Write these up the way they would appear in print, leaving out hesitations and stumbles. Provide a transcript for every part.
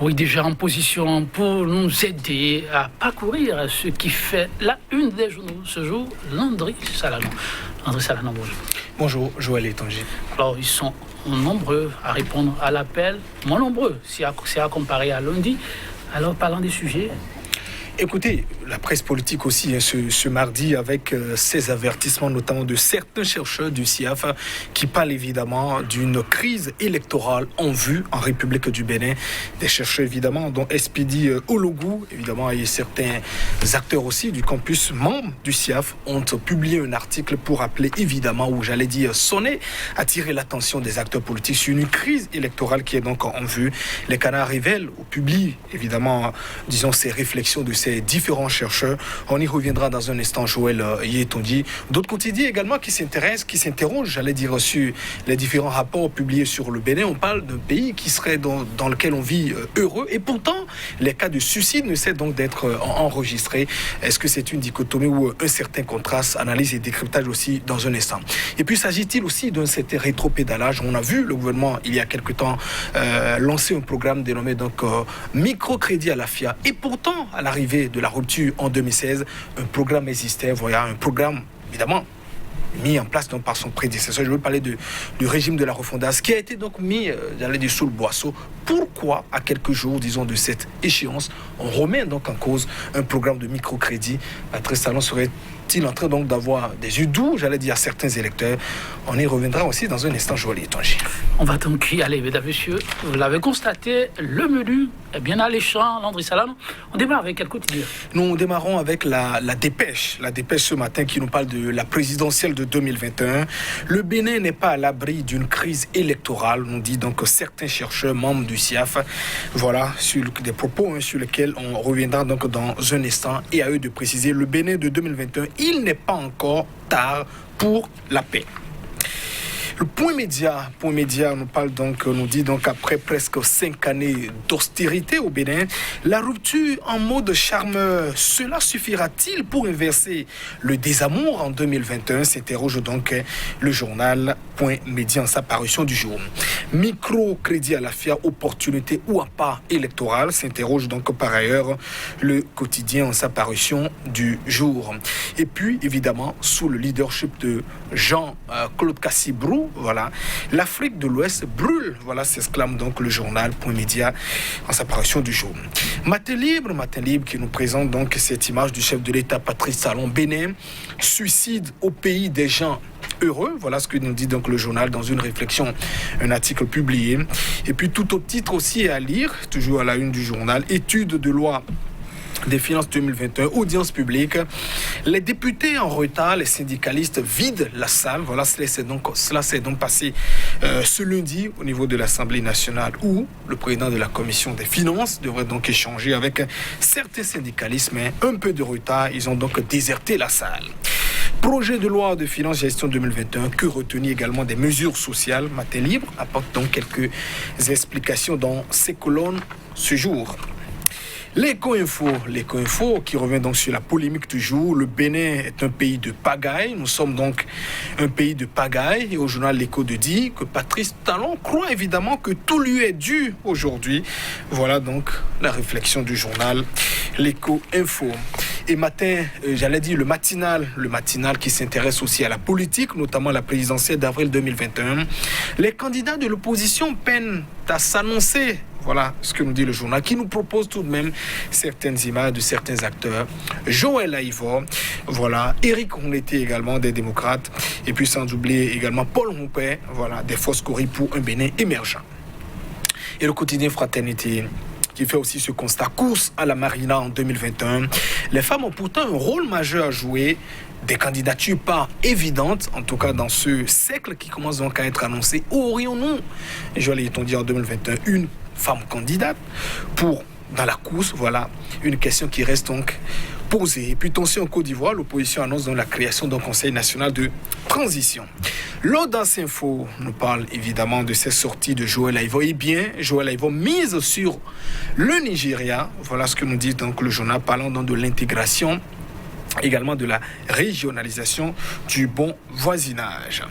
Oui, déjà en position pour nous aider à parcourir ce qui fait la une des journaux ce jour, Landry Salanon. Landry Salanon, bonjour. Bonjour, Joël Etanji. Alors, ils sont nombreux à répondre à l'appel, moins nombreux, si à comparer à lundi. Alors, parlant des sujets... Écoutez, la presse politique aussi, ce mardi, avec ces avertissements, notamment de certains chercheurs du CIAF, qui parlent évidemment d'une crise électorale en vue en République du Bénin. Des chercheurs, évidemment, dont SPD Ologou, évidemment, et certains acteurs aussi du campus membres du CIAF ont publié un article pour appeler, évidemment, ou j'allais dire sonner, attirer l'attention des acteurs politiques sur une crise électorale qui est donc en vue. Les canards révèlent ou publient, évidemment, disons, ces réflexions de ces différents chercheurs. On y reviendra dans un instant, Joël Yetonji. D'autres quotidiens également qui s'intéressent, qui s'interrogent, j'allais dire, sur les différents rapports publiés sur le Bénin. On parle d'un pays qui serait dans lequel on vit heureux. Et pourtant, les cas de suicide ne cessent donc d'être enregistrés. Est-ce que c'est une dichotomie ou un certain contraste? Analyse et décryptage aussi dans un instant. Et puis, s'agit-il aussi d'un certain rétropédalage? On a vu le gouvernement, il y a quelque temps, lancer un programme dénommé donc microcrédit à la FIA. Et pourtant, à l'arrivée de la rupture en 2016, un programme existait, voilà, un programme évidemment mis en place donc par son prédécesseur. Je veux parler du régime de la refondation qui a été donc mis, j'allais dire, sous le boisseau. Pourquoi, à quelques jours, disons, de cette échéance, on remet donc en cause un programme de microcrédit? Patrice Talon serait-il en train donc d'avoir des yeux doux, j'allais dire, à certains électeurs? On y reviendra aussi dans un instant, Joël Etanji. On va donc y aller, mesdames et messieurs. Vous l'avez constaté, le menu est bien alléchant, Landry Salanon. On démarre avec quel quotidien? Nous démarrons avec la dépêche. La dépêche ce matin qui nous parle de la présidentielle de 2021. Le Bénin n'est pas à l'abri d'une crise électorale, nous dit donc certains chercheurs membres du CIAF. Voilà, sur des propos sur lesquels on reviendra donc dans un instant. Et à eux de préciser, le Bénin de 2021, il n'est pas encore tard pour la paix. Le Point Média nous parle donc, nous dit donc après presque 5 années d'austérité au Bénin, la rupture en mode charmeur, cela suffira-t-il pour inverser le désamour en 2021? S'interroge donc le journal Point Média en sa parution du jour. Microcrédit à la FIA, opportunité ou à part électorale, s'interroge donc par ailleurs le quotidien en sa parution du jour. Et puis évidemment, sous le leadership de Jean-Claude Cassibrou, voilà, l'Afrique de l'Ouest brûle, voilà, s'exclame donc le journal Point Média en sa parution du jour. Matin libre qui nous présente donc cette image du chef de l'État Patrice Talon. Bénin, suicide au pays des gens heureux, voilà ce que nous dit donc le journal dans une réflexion, un article publié. Et puis tout au titre aussi à lire, toujours à la une du journal, étude de loi des finances 2021, audience publique. Les députés en retard, les syndicalistes vident la salle. Voilà, cela s'est donc passé ce lundi au niveau de l'Assemblée nationale où le président de la commission des finances devrait donc échanger avec certains syndicalistes, mais un peu de retard, ils ont donc déserté la salle. Projet de loi de finances gestion 2021, que retenir également des mesures sociales. Matin libre apporte donc quelques explications dans ces colonnes ce jour. L'éco-info qui revient donc sur la polémique du jour. Le Bénin est un pays de pagaille. Nous sommes donc un pays de pagaille. Et au journal L'Écho de dit que Patrice Talon croit évidemment que tout lui est dû aujourd'hui. Voilà donc la réflexion du journal L'Éco-info. Et matin, j'allais dire le matinal qui s'intéresse aussi à la politique, notamment la présidentielle d'avril 2021. Les candidats de l'opposition peinent à s'annoncer. Voilà ce que nous dit le journal, qui nous propose tout de même certaines images de certains acteurs. Joël Aïvo, voilà, Éric Onleté également des démocrates, et puis sans oublier également Paul Rompé, voilà, des Foscori pour un Bénin émergent. Et le quotidien Fraternité, qui fait aussi ce constat, course à la marina en 2021. Les femmes ont pourtant un rôle majeur à jouer. Des candidatures pas évidentes, en tout cas dans ce siècle qui commence donc à être annoncé. Aurions-nous, je l'ai dit en 2021, une femme candidate pour dans la course? Voilà une question qui reste donc posée. Et puis tension en Côte d'Ivoire, l'opposition annonce donc la création d'un conseil national de transition. L'Audace Info nous parle évidemment de ces sorties de Joël Aïvo. Eh bien, Joël Aïvo mise sur le Nigeria. Voilà ce que nous dit donc le journal, parlant donc de l'intégration, également de la régionalisation du bon voisinage.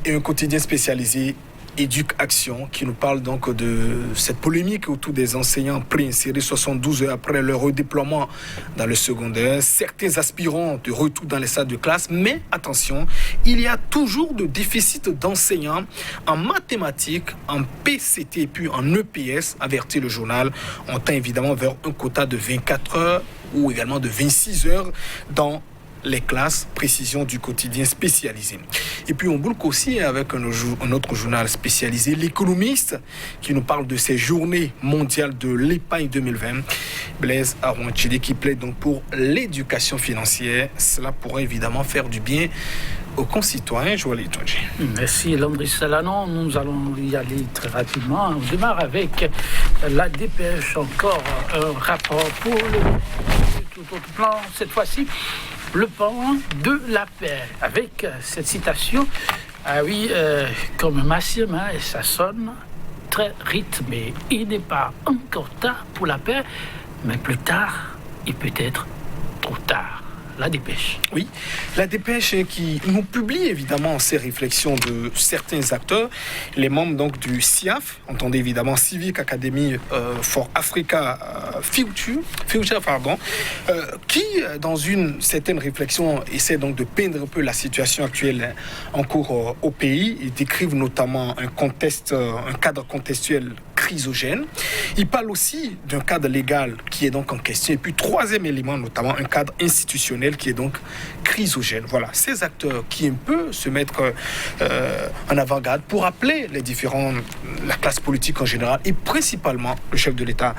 Et un quotidien spécialisé Éduc-Action, qui nous parle donc de cette polémique autour des enseignants préinsérés 72 heures après leur redéploiement dans le secondaire. Certains aspirants de retour dans les salles de classe, mais attention, il y a toujours de déficit d'enseignants en mathématiques, en PCT et puis en EPS, avertit le journal. On tend évidemment vers un quota de 24 heures ou également de 26 heures dans les classes, précision du quotidien spécialisé. Et puis on boucle aussi avec un autre journal spécialisé, l'Économiste, qui nous parle de ces journées mondiales de l'épargne 2020. Blaise Arouanchidi qui plaide donc pour l'éducation financière. Cela pourrait évidemment faire du bien aux concitoyens. Joël Itonji. Merci Landry Salanon. Nous allons y aller très rapidement. On démarre avec la dépêche, encore un rapport pour le tout autre plan, cette fois-ci le pan de la paix, avec cette citation. Ah oui, comme Massime, et ça sonne très rythmé. Il n'est pas encore tard pour la paix, mais plus tard, il peut être trop tard. La dépêche. Oui, la dépêche qui nous publie évidemment ces réflexions de certains acteurs, les membres donc du CIAF, entendez évidemment Civic Academy for Africa Future, qui dans une certaine réflexion essaie donc de peindre un peu la situation actuelle en cours au pays. Ils décrivent notamment un cadre contextuel chrysogène. Ils parlent aussi d'un cadre légal qui est donc en question. Et puis troisième élément, notamment un cadre institutionnel qui est donc chrysogène. Voilà, ces acteurs qui un peu se mettent en avant-garde pour appeler la classe politique en général et principalement le chef de l'État,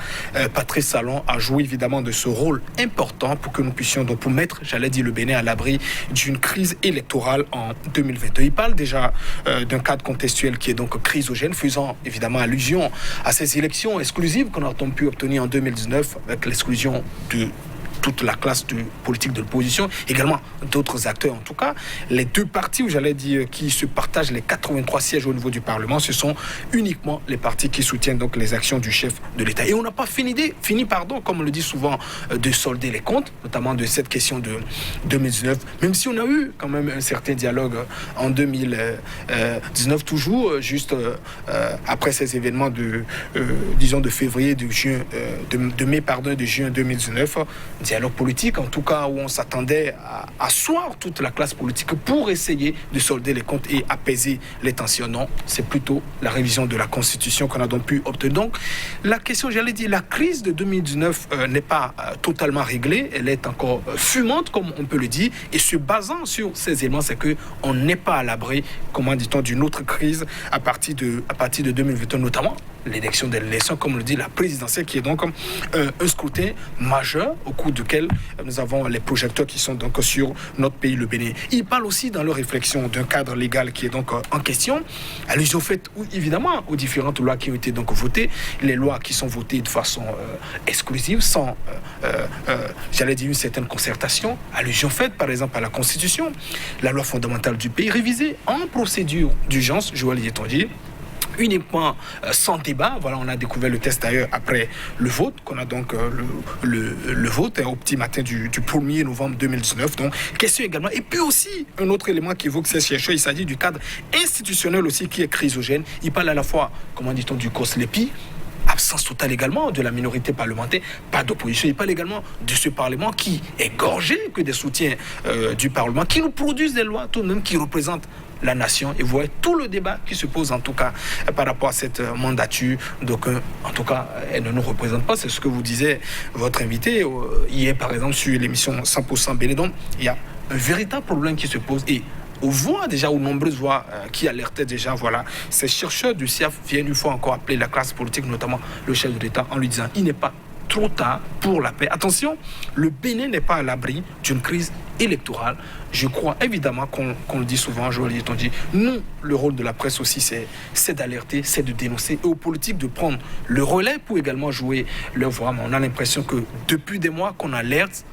Patrice Talon, a joué évidemment de ce rôle important pour que nous puissions donc pour mettre, le Bénin à l'abri d'une crise électorale en 2022. Il parle déjà d'un cadre contextuel qui est donc chrysogène, faisant évidemment allusion à ces élections exclusives qu'on a pu obtenir en 2019 avec l'exclusion de toute la classe politique de l'opposition, également d'autres acteurs en tout cas. Les deux partis, qui se partagent les 83 sièges au niveau du Parlement, ce sont uniquement les partis qui soutiennent donc les actions du chef de l'État. Et on n'a pas fini, comme on le dit souvent, de solder les comptes, notamment de cette question de 2019, même si on a eu quand même un certain dialogue en 2019, toujours juste après ces événements de février, de juin 2019, dialogue politique, en tout cas où on s'attendait à asseoir toute la classe politique pour essayer de solder les comptes et apaiser les tensions. Non, c'est plutôt la révision de la Constitution qu'on a donc pu obtenir. Donc, la question, la crise de 2019 n'est pas totalement réglée, elle est encore fumante, comme on peut le dire, et se basant sur ces éléments, c'est qu'on n'est pas à l'abri, comment dit-on, d'une autre crise à partir de 2021, notamment l'élection, comme on le dit, la présidentielle, qui est donc un scrutin majeur au cours duquel nous avons les projecteurs qui sont donc sur notre pays, le Bénin. Ils parlent aussi dans leur réflexion d'un cadre légal qui est donc en question. Allusion faite évidemment aux différentes lois qui ont été donc votées, les lois qui sont votées de façon exclusive, sans, une certaine concertation. Allusion faite par exemple à la Constitution, la loi fondamentale du pays révisée en procédure d'urgence, Joël Yetondier, uniquement sans débat. Voilà, on a découvert le test d'ailleurs après le vote, qu'on a donc le vote au petit matin du 1er novembre 2019. Donc, question également. Et puis aussi, un autre élément qui évoque ces chercheurs, il s'agit du cadre institutionnel aussi qui est chrysogène. Il parle à la fois, comment dit-on, du COSLEPI, absence totale également de la minorité parlementaire, pas d'opposition. Il parle également de ce Parlement qui est gorgé que des soutiens du Parlement, qui nous produisent des lois tout de même qui représentent la nation. Et vous voyez tout le débat qui se pose en tout cas par rapport à cette mandature. Donc en tout cas, elle ne nous représente pas. C'est ce que vous disait votre invité hier par exemple sur l'émission 100% Bénin. Donc il y a un véritable problème qui se pose et aux voix déjà, aux nombreuses voix qui alertaient déjà, voilà, ces chercheurs du CIAF viennent une fois encore appeler la classe politique, notamment le chef de l'État, en lui disant il n'est pas trop tard pour la paix. Attention, le Bénin n'est pas à l'abri d'une crise électorale. Je crois évidemment qu'on le dit souvent, Joël Yetondier, nous, le rôle de la presse aussi, c'est d'alerter, c'est de dénoncer, et aux politiques de prendre le relais pour également jouer leur voix. Mais on a l'impression que depuis des mois qu'on alerte,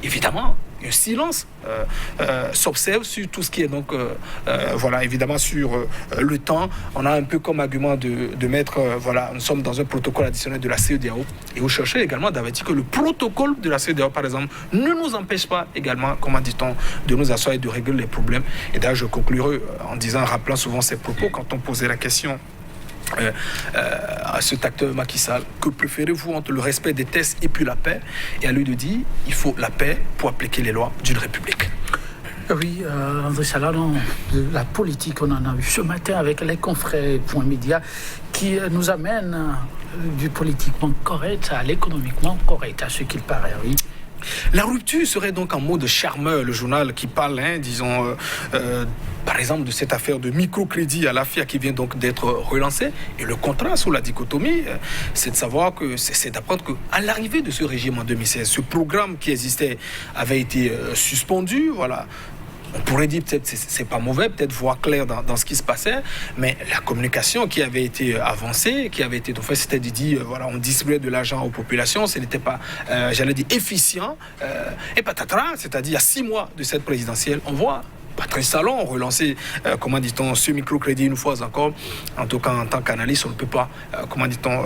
évidemment, un silence s'observe sur tout ce qui est donc, voilà, évidemment sur le temps. On a un peu comme argument de mettre, voilà, nous sommes dans un protocole additionnel de la CEDEAO et vous cherchez également d'avertir que le protocole de la CEDEAO, par exemple, ne nous empêche pas également, comment dit-on, de nous asseoir et de régler les problèmes. Et d'ailleurs, je conclurai en disant, rappelant souvent ces propos quand on posait la question à cet acteur Macky Sall, que préférez-vous entre le respect des tests et puis la paix? Et à lui de dire, il faut la paix pour appliquer les lois d'une république. Oui, André Salanon, la politique, on en a eu ce matin avec les confrères Point Média qui nous amènent du politiquement correct à l'économiquement correct, à ce qu'il paraît, oui. La rupture serait donc en mode charmeur, le journal qui parle, disons, par exemple, de cette affaire de microcrédit à la FIA qui vient donc d'être relancée. Et le contraste ou la dichotomie, c'est de savoir que c'est d'apprendre qu'à l'arrivée de ce régime en 2016, ce programme qui existait avait été suspendu, voilà. On pourrait dire peut-être c'est pas mauvais, peut-être voir clair dans ce qui se passait, mais la communication qui avait été avancée, qui avait été faite, c'était de dire voilà, on distribuait de l'argent aux populations, ce n'était pas, j'allais dire, efficient, et patatras, c'est-à-dire il y a 6 mois de cette présidentielle, on voit Patrice Talon relancer, comment dit-on, ce microcrédit une fois encore. En tout cas, en tant qu'analyste, on ne peut pas, comment dit-on,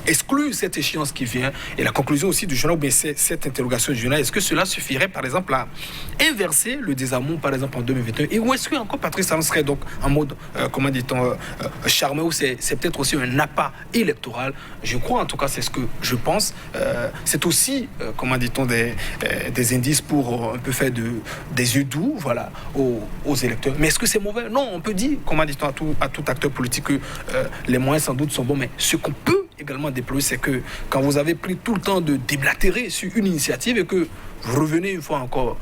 exclure cette échéance qui vient. Et la conclusion aussi du journal, c'est cette interrogation du journal. Est-ce que cela suffirait, par exemple, à inverser le désamour, par exemple, en 2021? Et où est-ce que encore Patrice Talon serait donc en mode, comment dit-on, charmé, ou c'est peut-être aussi un appât électoral? Je crois, en tout cas, c'est ce que je pense. C'est aussi, comment dit-on, des indices pour un peu faire des yeux doux, voilà, aux électeurs. Mais est-ce que c'est mauvais? Non, on peut dire, comment dit-on, à tout acteur politique que les moyens sans doute sont bons, mais ce qu'on peut également déployer, c'est que quand vous avez pris tout le temps de déblatérer sur une initiative et que vous revenez une fois encore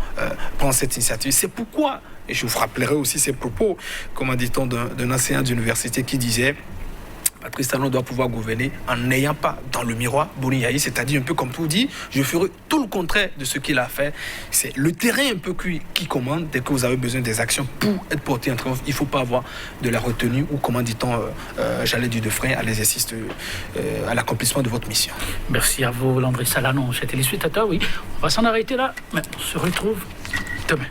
prendre cette initiative, c'est pourquoi, et je vous rappellerai aussi ces propos, comment dit-on, d'un enseignant d'université qui disait Patrice Talon doit pouvoir gouverner en n'ayant pas dans le miroir Boni Yayi, c'est-à-dire un peu comme tout dit, je ferai tout le contraire de ce qu'il a fait. C'est le terrain un peu qui commande. Dès que vous avez besoin des actions pour être porté en triomphe, il ne faut pas avoir de la retenue ou, comment dit-on, j'allais dire de frein à l'exercice, à l'accomplissement de votre mission. Merci à vous, André Salanon. C'était les spectateurs, oui. On va s'en arrêter là, mais on se retrouve demain.